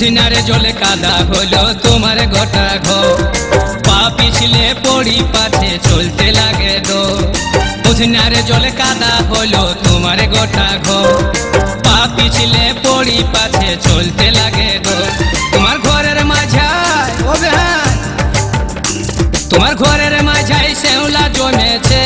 মুদিনার জলে কাদা হলো তোমার গোটা ঘর, পা পিছলে পড়ি পাছে চলতে লাগে দো। মুদিনার জলে কাদা হলো তোমার গোটা ঘর, পা পিছলে পড়ি পাছে চলতে লাগে দো। তোমার ঘরের মাঝায় ও বেহান, তোমার ঘরের মাঝায় শ্যাওলা জমেছে।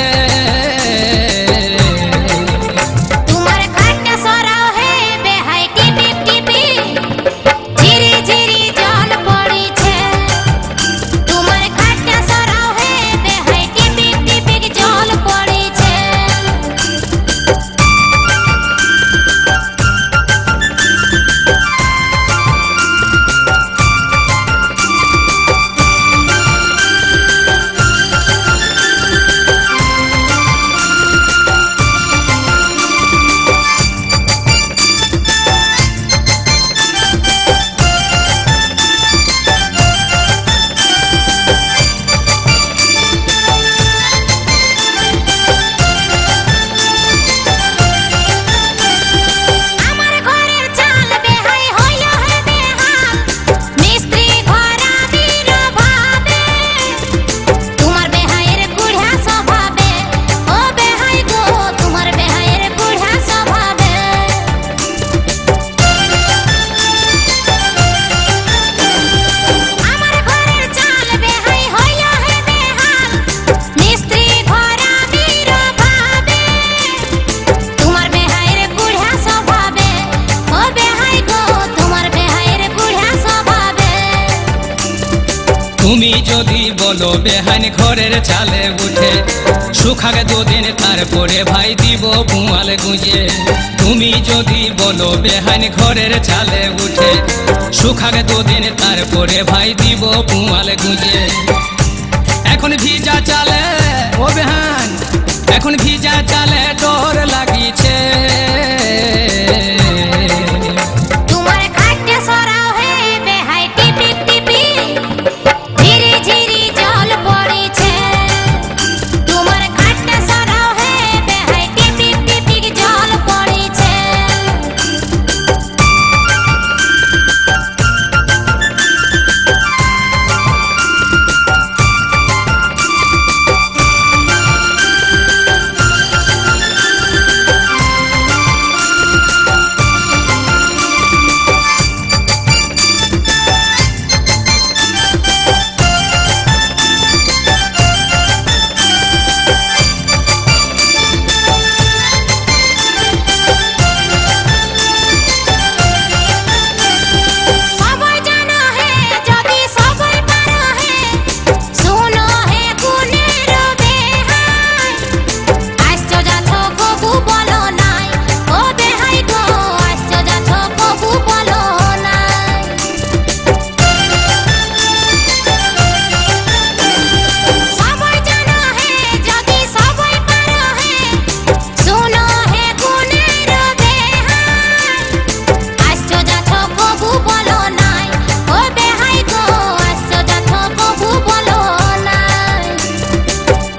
তুমি যদি বলো বেহান ঘরের চালে উঠে, শুকাগে দুদিন তারপরে ভাই দিব পুয়াল গুঁজে। তুমি যদি বলো বেহান ঘরের চালে উঠে, শুকাগে দুদিন তারপরে ভাই দিব পুয়াল গুঁজে। এখন ভিজা চালে ও বেহান, এখন ভিজা চালে ডর লাগিছে।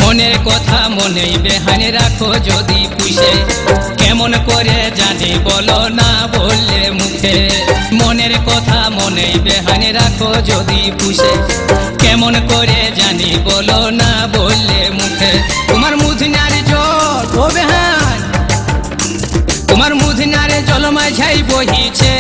মনের কথা মনেই বেহান রাখো যদি পুষে, কেমন করে জানি বলো না বললে মুখে। মনের কথা মনেই বেহান রাখো যদি পুষে, কেমন করে জানি বলো না বললে মুখে। তোমার মুদিনার জল ও বেহান, তোমার মুদিনার জল মাঝাই বহিছে।